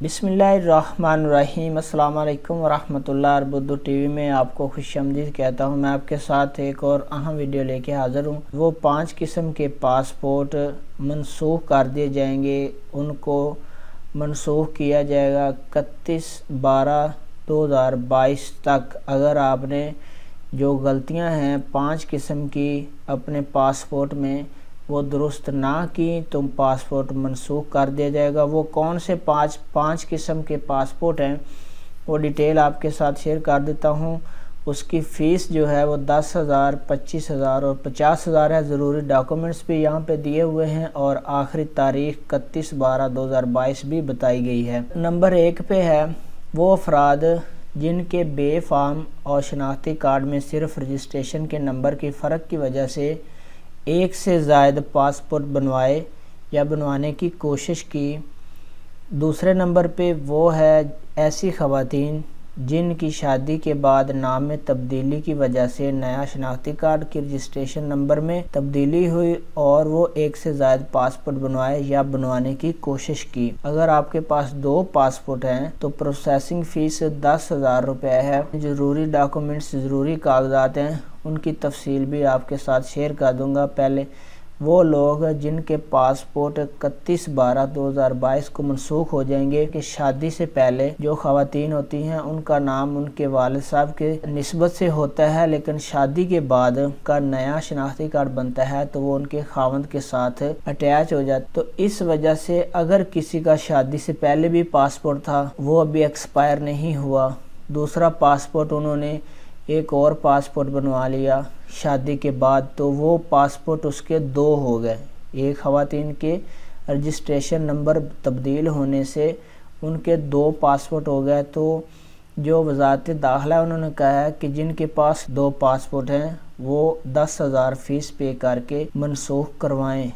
بسم اللہ الرحمن الرحیم۔ السلام علیکم ورحمۃ اللہ۔ اردو ٹی وی میں آپ کو خوش آمدید کہتا ہوں۔ میں آپ کے ساتھ ایک اور اہم ویڈیو لے کے حاضر ہوں۔ وہ 5 قسم کے پاسپورٹ منسوخ کر دیے جائیں گے، ان کو منسوخ کیا جائے گا 31/12/2022 تک۔ اگر آپ نے جو غلطیاں ہیں 5 قسم کی اپنے پاسپورٹ میں وہ درست نہ کی تو پاسپورٹ منسوخ کر دیا جائے گا۔ وہ کون سے پانچ قسم کے پاسپورٹ ہیں وہ ڈیٹیل آپ کے ساتھ شیئر کر دیتا ہوں۔ اس کی فیس جو ہے وہ 10,000، 25,000 اور 50,000 ہے۔ ضروری ڈاکومنٹس بھی یہاں پہ دیے ہوئے ہیں اور آخری تاریخ 31/12/2022 بھی بتائی گئی ہے۔ نمبر 1 پہ ہے وہ افراد جن کے بے فارم اور شناختی کارڈ میں صرف رجسٹریشن کے نمبر کی فرق کی وجہ سے ایک سے زائد پاسپورٹ بنوائے یا بنوانے کی کوشش کی۔ دوسرے نمبر پہ وہ ہے ایسی خواتین جن کی شادی کے بعد نام میں تبدیلی کی وجہ سے نیا شناختی کارڈ کی رجسٹریشن نمبر میں تبدیلی ہوئی اور وہ ایک سے زائد پاسپورٹ بنوائے یا بنوانے کی کوشش کی۔ اگر آپ کے پاس 2 پاسپورٹ ہیں تو پروسیسنگ فیس 10,000 روپے ہے۔ ضروری ڈاکومنٹس، ضروری کاغذات ہیں، ان کی تفصیل بھی آپ کے ساتھ شیئر کر دوں گا۔ پہلے وہ لوگ جن کے پاسپورٹ 31/12/2022 کو منسوخ ہو جائیں گے کہ شادی سے پہلے جو خواتین ہوتی ہیں ان کا نام ان کے والد صاحب کے نسبت سے ہوتا ہے، لیکن شادی کے بعد کا نیا شناختی کارڈ بنتا ہے تو وہ ان کے خاوند کے ساتھ اٹیچ ہو جاتا ہے۔ تو اس وجہ سے اگر کسی کا شادی سے پہلے بھی پاسپورٹ تھا وہ ابھی ایکسپائر نہیں ہوا، دوسرا پاسپورٹ انہوں نے ایک اور پاسپورٹ بنوا لیا شادی کے بعد، تو وہ پاسپورٹ اس کے 2 ہو گئے۔ ایک خواتین کے رجسٹریشن نمبر تبدیل ہونے سے ان کے 2 پاسپورٹ ہو گئے۔ تو جو وزارت داخلہ انہوں نے کہا ہے کہ جن کے پاس 2 پاسپورٹ ہیں وہ 10,000 فیس پے کر کے منسوخ کروائیں۔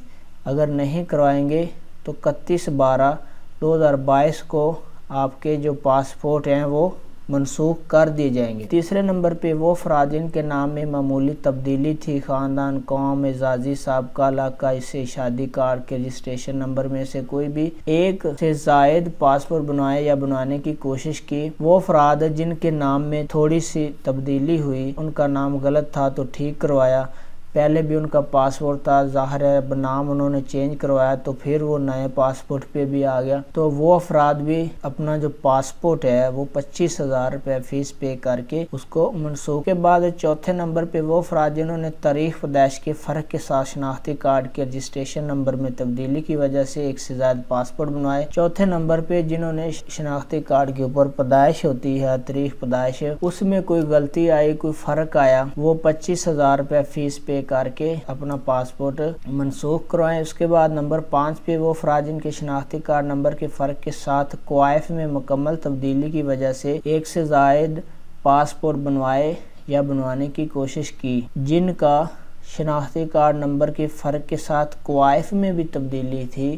اگر نہیں کروائیں گے تو 31/12/2022 کو آپ کے جو پاسپورٹ ہیں وہ منسوخ کر دیے جائیں گے۔ تیسرے نمبر پہ وہ افراد جن کے نام میں معمولی تبدیلی تھی، خاندان، قوم، اعزازی، سابقہ علاقہ سے شادی کارڈ کے رجسٹریشن نمبر میں سے کوئی بھی ایک سے زائد پاسپورٹ بنوائے یا بنوانے کی کوشش کی۔ وہ افراد جن کے نام میں تھوڑی سی تبدیلی ہوئی، ان کا نام غلط تھا تو ٹھیک کروایا، پہلے بھی ان کا پاسپورٹ تھا، ظاہر ہے نام انہوں نے چینج کروایا تو پھر وہ نئے پاسپورٹ پہ بھی آ گیا، تو وہ افراد بھی اپنا جو پاسپورٹ ہے وہ 25,000 روپے فیس پے کر کے اس کو منسوخ۔ کے بعد چوتھے نمبر پہ وہ افراد جنہوں نے تاریخ پیدائش کے فرق کے ساتھ شناختی کارڈ کے رجسٹریشن نمبر میں تبدیلی کی وجہ سے ایک سے زائد پاسپورٹ بنوائے۔ چوتھے نمبر پہ جنہوں نے شناختی کارڈ کے اوپر پیدائش ہوتی ہے، تاریخ پیدائش، اس میں کوئی غلطی آئی، کوئی فرق آیا، وہ 25,000 روپے فیس پے کر کے اپنا پاسپورٹ منسوخ کروائیں۔ اس کے بعد نمبر 5 پہ وہ افراد جن کے شناختی کارڈ نمبر کے فرق کے ساتھ کوائف میں مکمل تبدیلی کی وجہ سے ایک سے زائد پاسپورٹ بنوائے یا بنوانے کی کوشش کی، جن کا شناختی کارڈ نمبر کے فرق کے ساتھ کوائف میں بھی تبدیلی تھی،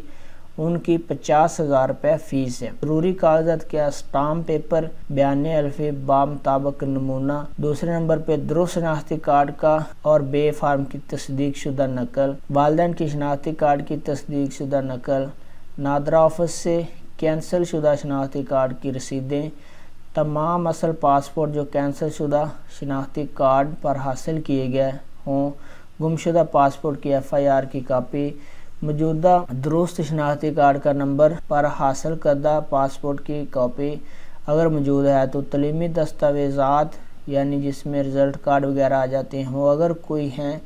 ان کی 50,000 روپے فیس ہے۔ ضروری کاغذات کیا؟ اسٹامپ پیپر، بیان الفی بامطابق نمونہ۔ دوسرے نمبر پہ درست شناختی کارڈ کا اور بے فارم کی تصدیق شدہ نقل، والدین کی شناختی کارڈ کی تصدیق شدہ نقل، نادرہ آفس سے کینسل شدہ شناختی کارڈ کی رسیدیں، تمام اصل پاسپورٹ جو کینسل شدہ شناختی کارڈ پر حاصل کیے گئے ہوں، گمشدہ پاسپورٹ کی FIR کی کاپی، موجودہ درست شناختی کارڈ کا نمبر پر حاصل کردہ پاسپورٹ کی کاپی اگر موجود ہے تو تعلیمی دستاویزات یعنی جس میں رزلٹ کارڈ وغیرہ آ جاتے ہیں وہ اگر کوئی ہیں،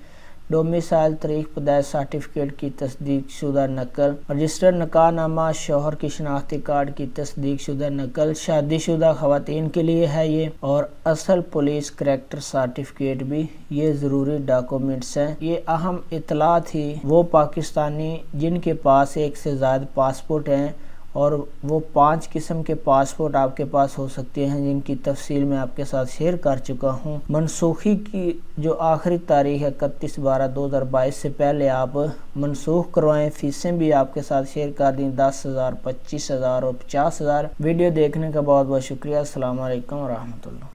ڈومیسائل تاریخ پیدائش سرٹیفکیٹ کی تصدیق شدہ نقل، رجسٹرڈ نکاح نامہ، شوہر کی شناختی کارڈ کی تصدیق شدہ نقل، شادی شدہ خواتین کے لیے ہے یہ، اور اصل پولیس کریکٹر سرٹیفکیٹ بھی، یہ ضروری ڈاکومنٹس ہیں۔ یہ اہم اطلاع تھی وہ پاکستانی جن کے پاس ایک سے زائد پاسپورٹ ہیں اور وہ 5 قسم کے پاسپورٹ آپ کے پاس ہو سکتے ہیں جن کی تفصیل میں آپ کے ساتھ شیئر کر چکا ہوں۔ منسوخی کی جو آخری تاریخ ہے 31/12/2022 سے پہلے آپ منسوخ کروائیں۔ فیسیں بھی آپ کے ساتھ شیئر کر دیں، 10,000، 25,000 اور 50,000۔ ویڈیو دیکھنے کا بہت بہت شکریہ۔ السلام علیکم ورحمۃ اللہ۔